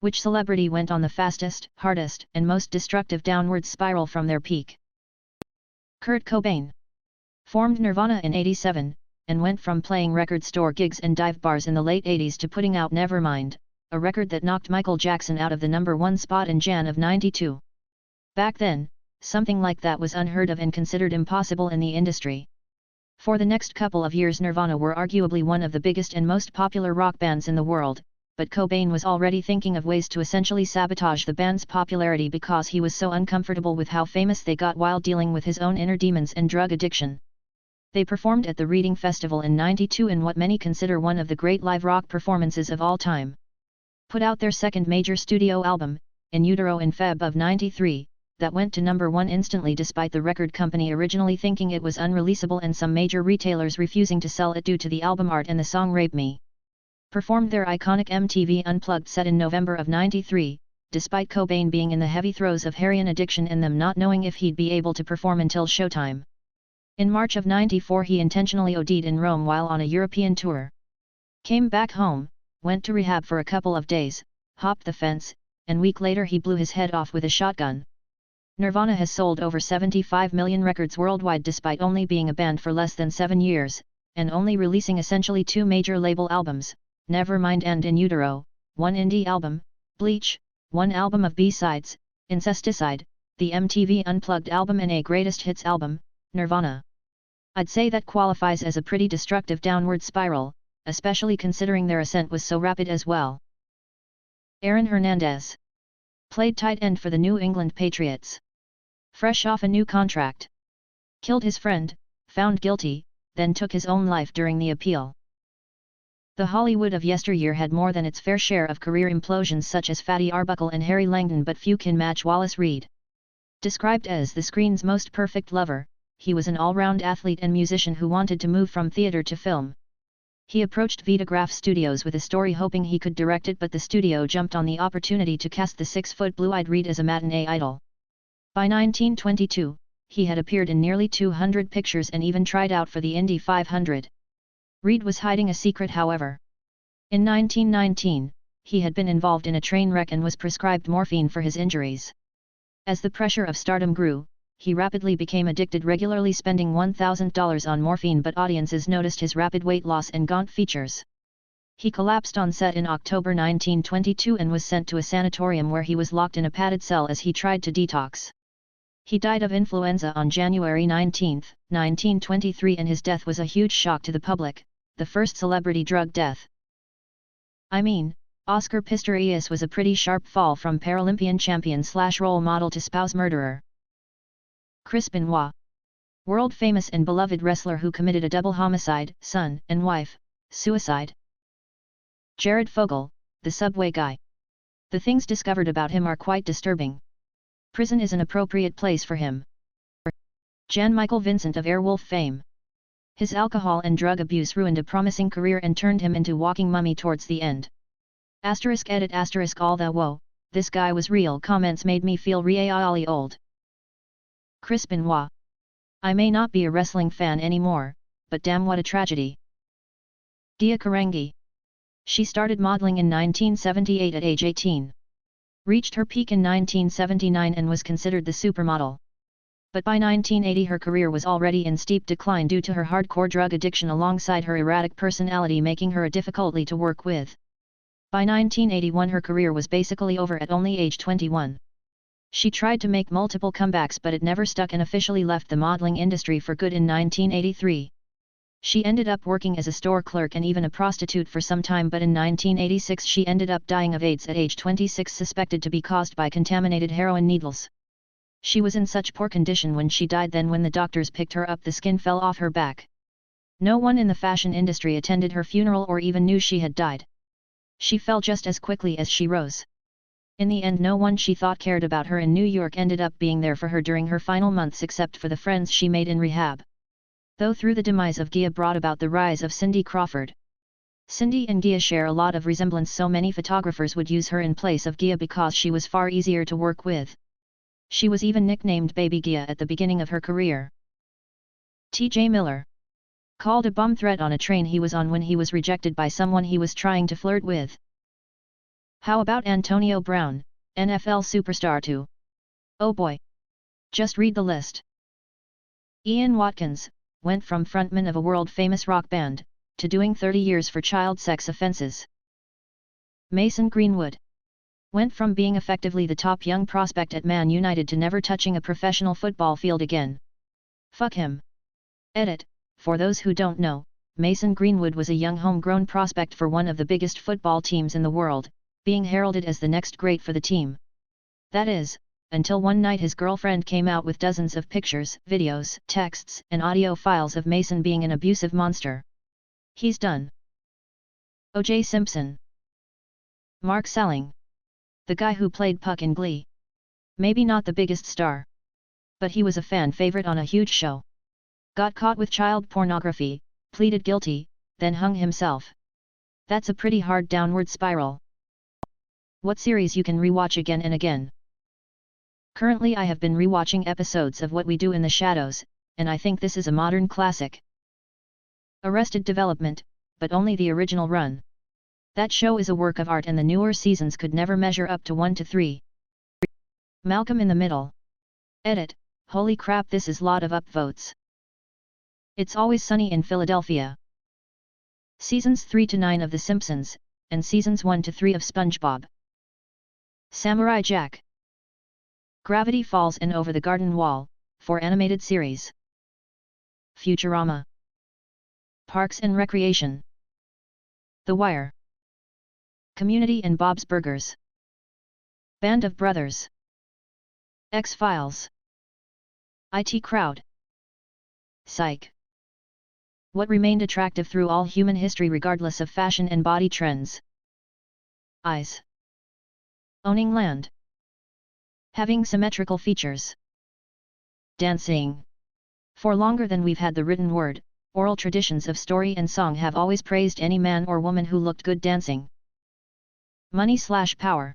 Which celebrity went on the fastest, hardest, and most destructive downward spiral from their peak? Kurt Cobain. Formed Nirvana in '87, and went from playing record store gigs and dive bars in the late '80s to putting out Nevermind, a record that knocked Michael Jackson out of the #1 spot in Jan of '92. Back then, something like that was unheard of and considered impossible in the industry. For the next couple of years Nirvana were arguably one of the biggest and most popular rock bands in the world, but Cobain was already thinking of ways to essentially sabotage the band's popularity because he was so uncomfortable with how famous they got while dealing with his own inner demons and drug addiction. They performed at the Reading Festival in '92 in what many consider one of the great live rock performances of all time. Put out their second major studio album, In Utero in Feb of '93, that went to #1 instantly despite the record company originally thinking it was unreleasable and some major retailers refusing to sell it due to the album art and the song Rape Me. Performed their iconic MTV Unplugged set in November of '93, despite Cobain being in the heavy throes of heroin addiction and them not knowing if he'd be able to perform until showtime. In March of '94 he intentionally OD'd in Rome while on a European tour. Came back home, went to rehab for a couple of days, hopped the fence, and week later he blew his head off with a shotgun. Nirvana has sold over 75 million records worldwide despite only being a band for less than 7 years, and only releasing essentially 2 major label albums, Nevermind and In Utero, 1 indie album, Bleach, 1 album of B-sides, Incesticide, the MTV Unplugged album and a greatest hits album, Nirvana. I'd say that qualifies as a pretty destructive downward spiral, especially considering their ascent was so rapid as well. Aaron Hernandez. Played tight end for the New England Patriots. Fresh off a new contract. Killed his friend, found guilty, then took his own life during the appeal. The Hollywood of yesteryear had more than its fair share of career implosions such as Fatty Arbuckle and Harry Langdon, but few can match Wallace Reed. Described as the screen's most perfect lover, he was an all-round athlete and musician who wanted to move from theater to film. He approached Vitagraph Studios with a story hoping he could direct it, but the studio jumped on the opportunity to cast the 6-foot blue-eyed Reed as a matinee idol. By 1922, he had appeared in nearly 200 pictures and even tried out for the Indy 500. Reed was hiding a secret, however. In 1919, he had been involved in a train wreck and was prescribed morphine for his injuries. As the pressure of stardom grew, he rapidly became addicted, regularly spending $1,000 on morphine, but audiences noticed his rapid weight loss and gaunt features. He collapsed on set in October 1922 and was sent to a sanatorium where he was locked in a padded cell as he tried to detox. He died of influenza on January 19, 1923, and his death was a huge shock to the public, the first celebrity drug death. I mean, Oscar Pistorius was a pretty sharp fall from Paralympian champion/role model to spouse murderer. Chris Benoit. World-famous and beloved wrestler who committed a double homicide, son and wife, suicide. Jared Fogle, the subway guy. The things discovered about him are quite disturbing. Prison is an appropriate place for him. Jan Michael Vincent of Airwolf fame. His alcohol and drug abuse ruined a promising career and turned him into walking mummy towards the end. *edit*** although whoa, this guy was real comments made me feel really old. Chris Benoit. I may not be a wrestling fan anymore, but damn what a tragedy. Gia Karengi. She started modeling in 1978 at age 18. Reached her peak in 1979 and was considered the supermodel. But by 1980 her career was already in steep decline due to her hardcore drug addiction alongside her erratic personality, making her a difficulty to work with. By 1981 her career was basically over at only age 21. She tried to make multiple comebacks but it never stuck and officially left the modeling industry for good in 1983. She ended up working as a store clerk and even a prostitute for some time, but in 1986 she ended up dying of AIDS at age 26, suspected to be caused by contaminated heroin needles. She was in such poor condition when she died, then when the doctors picked her up the skin fell off her back. No one in the fashion industry attended her funeral or even knew she had died. She fell just as quickly as she rose. In the end no one she thought cared about her in New York ended up being there for her during her final months except for the friends she made in rehab. Though through the demise of Gia brought about the rise of Cindy Crawford. Cindy and Gia share a lot of resemblance, so many photographers would use her in place of Gia because she was far easier to work with. She was even nicknamed Baby Gia at the beginning of her career. T.J. Miller. Called a bum threat on a train he was on when he was rejected by someone he was trying to flirt with. How about Antonio Brown, NFL superstar too? Oh boy! Just read the list. Ian Watkins, went from frontman of a world-famous rock band, to doing 30 years for child sex offences. Mason Greenwood went from being effectively the top young prospect at Man United to never touching a professional football field again. Fuck him. Edit, for those who don't know, Mason Greenwood was a young homegrown prospect for one of the biggest football teams in the world, being heralded as the next great for the team. That is, until one night his girlfriend came out with dozens of pictures, videos, texts, and audio files of Mason being an abusive monster. He's done. O.J. Simpson. Mark Salling. The guy who played Puck in Glee. Maybe not the biggest star, but he was a fan favorite on a huge show. Got caught with child pornography, pleaded guilty, then hung himself. That's a pretty hard downward spiral. What series you can rewatch again and again? Currently I have been rewatching episodes of What We Do in the Shadows, and I think this is a modern classic. Arrested Development, but only the original run. That show is a work of art and the newer seasons could never measure up to 1 to 3. Malcolm in the Middle. Edit, holy crap, this is lot of upvotes. It's Always Sunny in Philadelphia. Seasons 3 to 9 of The Simpsons, and Seasons 1 to 3 of SpongeBob. Samurai Jack. Gravity Falls and Over the Garden Wall, 4 animated series. Futurama. Parks and Recreation. The Wire. Community and Bob's Burgers. Band of Brothers. X-Files. IT Crowd. Psych. What remained attractive through all human history regardless of fashion and body trends? Eyes. Owning land. Having symmetrical features. Dancing. For longer than we've had the written word, oral traditions of story and song have always praised any man or woman who looked good dancing. Money/power.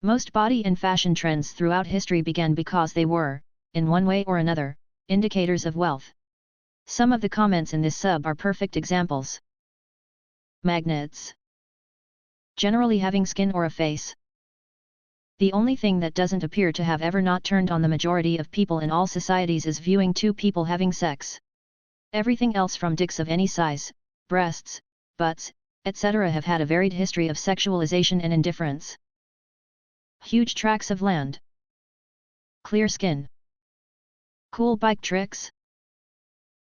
Most body and fashion trends throughout history began because they were, in one way or another, indicators of wealth. Some of the comments in this sub are perfect examples. Magnets. Generally having skin or a face. The only thing that doesn't appear to have ever not turned on the majority of people in all societies is viewing two people having sex. Everything else from dicks of any size, breasts, butts, etc. have had a varied history of sexualization and indifference. Huge tracts of land. Clear skin. Cool bike tricks.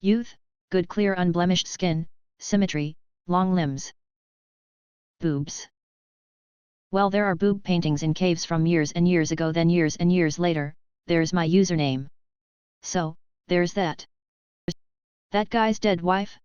Youth, good clear unblemished skin, symmetry, long limbs. Boobs. Well, there are boob paintings in caves from years and years ago, then years and years later, there's my username. So, there's that. That guy's dead wife?